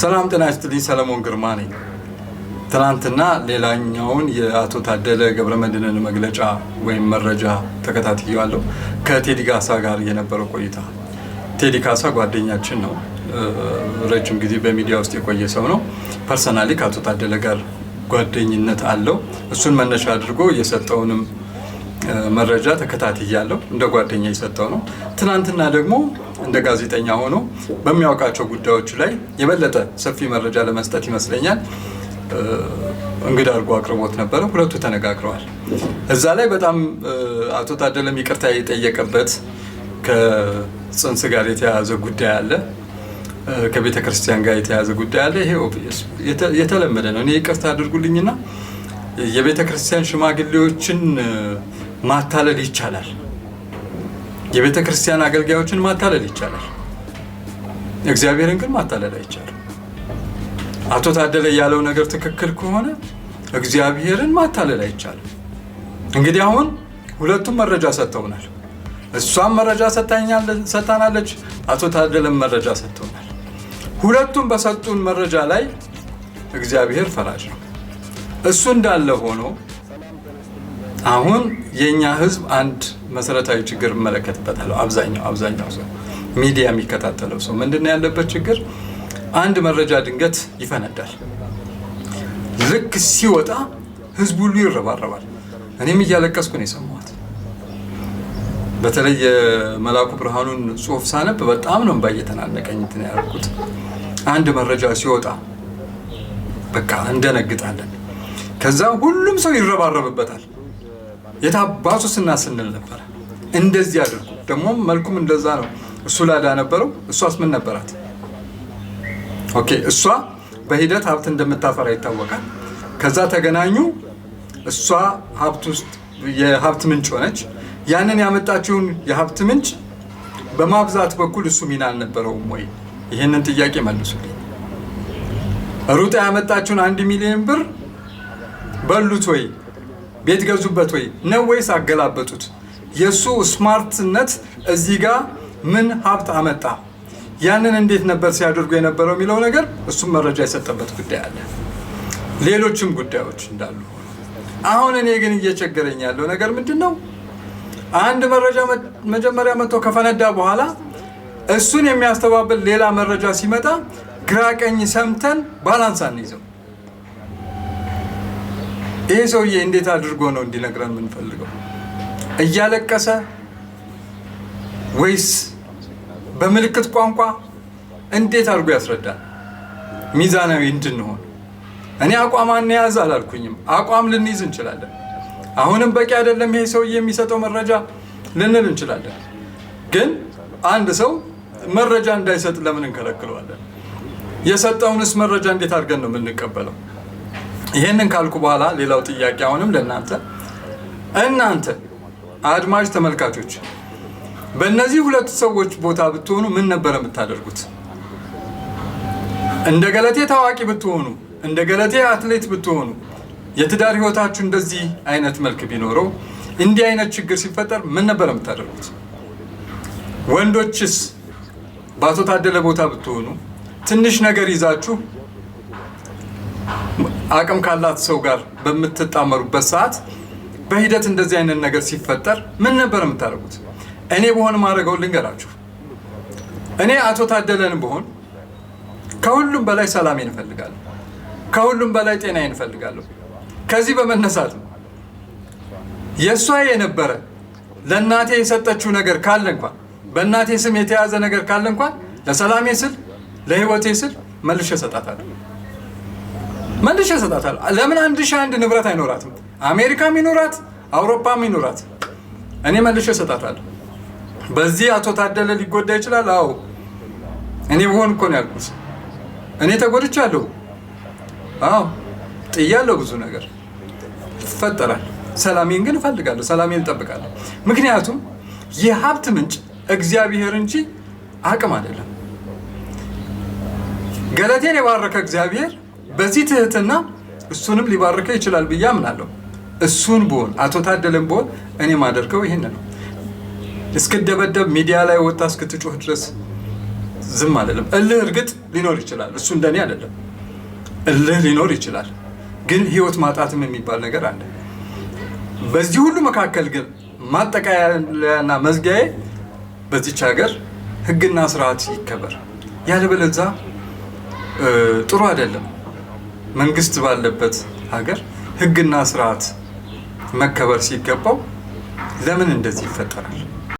ሰላም ጤና ይስጥልኝ። ሰለሞን ግርማ ነኝ። ትናንትና ሌላኛውን የአቶ ታደለ ገብረመድህንን መግለጫ ወይም መረጃ ተከታትያለሁ። ከቴዲ ካሳ ጋር የነበረው ቆይታ። ቴዲ ካሳ ጓደኛችን ነው። ረጅም ጊዜ በሚዲያ ውስጥ የቆየ ሰው ነው። ፐርሰናሊ ከአቶ ታደለ ጋር ጓደኝነት አለው። እሱን መነሻ አድርጎ የሰጠውንም መረጃ ተከታትያለሁ። እንደ ጓደኛ የሰጠው ነው። ትናንትና ደግሞ እንደ ጋዜጠኛ ሆኖ በሚያውቃቸው ጉዳዮች ላይ የበለጠ ሰፊ መረጃ ለመስጠት ይመስለኛል እንግዳ አድርጎ አቅርቦት ነበረ። ሁለቱ ተነጋግረዋል። እዛ ላይ በጣም አቶ ታደለም ይቅርታ የጠየቀበት ከጽንስ ጋር የተያያዘ ጉዳይ አለ፣ ከቤተ ክርስቲያን ጋር የተያያዘ ጉዳይ አለ። ይሄ ኦብቪየስ የተለመደ ነው። እኔ ይቅርታ አድርጉልኝና የቤተ ክርስቲያን ሽማግሌዎችን ማታለል ይቻላል። የቤተ ክርስቲያን አገልጋዮችን ማታለል ይቻላል። እግዚአብሔርን ግን ማታለል አይቻልም። አቶ ታደለ ያለው ነገር ትክክል ከሆነ እግዚአብሔርን ማታለል አይቻልም። እንግዲህ አሁን ሁለቱም መረጃ ሰጥተውናል። እሷም መረጃ ሰጥታናለች፣ አቶ ታደለም መረጃ ሰጥተውናል። ሁለቱም በሰጡን መረጃ ላይ እግዚአብሔር ፈራጅ ነው። እሱ እንዳለ ሆኖ አሁን የኛ ሕዝብ አንድ መሰረታዊ ችግር እመለከትበታለሁ። አብዛኛው ሰው ሚዲያ የሚከታተለው ሰው ምንድነው ያለበት ችግር? አንድ መረጃ ድንገት ይፈነዳል። ልክ ሲወጣ ሕዝቡ ሁሉ ይረባረባል። እኔም እያለቀስኩ ነው የሰማሁት። በተለይ የመላኩ ብርሃኑን ጽሑፍ ሳነብ በጣም ነው እየተናነቀኝ እንትን ያልኩት። አንድ መረጃ ሲወጣ በቃ እንደነግጣለን። ከዛ ሁሉም ሰው ይረባረብበታል። የታባቱ ስንል ነበር እንደዚህ አድርጉ። ደግሞ መልኩም እንደዛ ነው። እሱ ላዳ ነበረው። እሷስ ምን ነበራት? ኦኬ፣ እሷ በሂደት ሀብት እንደምታፈራ ይታወቃል። ከዛ ተገናኙ። እሷ ሀብት ውስጥ የሀብት ምንጭ ሆነች። ያንን ያመጣችውን የሀብት ምንጭ በማብዛት በኩል እሱ ሚና አልነበረውም ወይ? ይህንን ጥያቄ መልሱልኝ። ሩጣ ያመጣችውን 1 ሚሊዮን ብር በሉት ወይ? ቤት ገዙበት ወይ ነው ወይስ አገላበጡት? የሱ ስማርትነት እዚህ ጋር ምን ሀብት አመጣ? ያንን እንዴት ነበር ሲያደርጉ የነበረው የሚለው ነገር እሱም መረጃ የሰጠበት ጉዳይ አለ። ሌሎችም ጉዳዮች እንዳሉ ሆኖ አሁን እኔ ግን እየቸገረኝ ያለው ነገር ምንድነው? አንድ መረጃ መጀመሪያ መጥቶ ከፈነዳ በኋላ እሱን የሚያስተባብል ሌላ መረጃ ሲመጣ ግራ ቀኝ ሰምተን ባላንስ አንይዘው። ይሄ ሰውዬ እንዴት አድርጎ ነው እንዲነግረን የምንፈልገው? እያለቀሰ ወይስ በምልክት ቋንቋ እንዴት አድርጎ ያስረዳል? ሚዛናዊ እንድንሆን እኔ አቋም አንያዝ አላልኩኝም። አቋም ልንይዝ እንችላለን። አሁንም በቂ አይደለም ይሄ ሰውዬ የሚሰጠው መረጃ ልንል እንችላለን። ግን አንድ ሰው መረጃ እንዳይሰጥ ለምን እንከለክለዋለን? የሰጠውንስ መረጃ እንዴት አድርገን ነው የምንቀበለው? ይሄንን ካልኩ በኋላ ሌላው ጥያቄ አሁንም እናንተ አድማጭ ተመልካቾች በእነዚህ ሁለት ሰዎች ቦታ ብትሆኑ ምን ነበር የምታደርጉት? እንደ ገለቴ ታዋቂ ብትሆኑ፣ እንደ ገለቴ አትሌት ብትሆኑ፣ የትዳር ህይወታችሁ እንደዚህ አይነት መልክ ቢኖረው፣ እንዲህ አይነት ችግር ሲፈጠር ምን ነበር የምታደርጉት? ወንዶችስ በአቶ ታደለ ቦታ ብትሆኑ ትንሽ ነገር ይዛችሁ አቅም ካላት ሰው ጋር በምትጣመሩበት ሰዓት በሂደት እንደዚህ አይነት ነገር ሲፈጠር ምን ነበር የምታደርጉት? እኔ በሆነ ማድረገው ልንገራችሁ። እኔ አቶ ታደለን በሆን ከሁሉም በላይ ሰላሜን እፈልጋለሁ። ከሁሉም በላይ ጤናዬን እፈልጋለሁ። ከዚህ በመነሳት ነው የእሷ የነበረ ለእናቴ የሰጠችው ነገር ካለ እንኳን በእናቴ ስም የተያዘ ነገር ካለ እንኳን ለሰላሜ ስል ለህይወቴ ስል መልሼ እሰጣታለሁ። ለምን 1001 ንብረት አይኖራትም? አሜሪካም ይኖራት አውሮፓም ይኖራት፣ እኔ መልሼ እሰጣታለሁ። በዚህ አቶ ታደለ ሊጎዳ ይችላል። አዎ እኔ ብሆን እኮ ነው ያልኩት። እኔ ተጎድቻለሁ። አዎ ጥያለሁ። ብዙ ነገር ይፈጠራል። ሰላሜን ግን እፈልጋለሁ። ሰላሜን እጠብቃለሁ። ምክንያቱም የሀብት ምንጭ እግዚአብሔር እንጂ አቅም አይደለም። ገለቴን የባረከ እግዚአብሔር በዚህ ትህትና እሱንም ሊባርከው ይችላል ብዬ አምናለሁ። እሱን ብሆን አቶ ታደለም ብሆን እኔ ማደርገው ይሄን ነው። እስክደበደብ ሚዲያ ላይ ወጣ እስክትጮህ ድረስ ዝም አይደለም። እልህ እርግጥ ሊኖር ይችላል፣ እሱ እንደኔ አይደለም። እልህ ሊኖር ይችላል፣ ግን ህይወት ማጣትም የሚባል ነገር አለ። በዚህ ሁሉ መካከል ግን ማጠቃለያና መዝጊያዬ በዚች ሀገር ህግና ስርዓት ይከበር፣ ያለበለዚያ ጥሩ አይደለም። መንግስት ባለበት ሀገር ህግና ስርዓት መከበር ሲገባው ለምን እንደዚህ ይፈጠራል?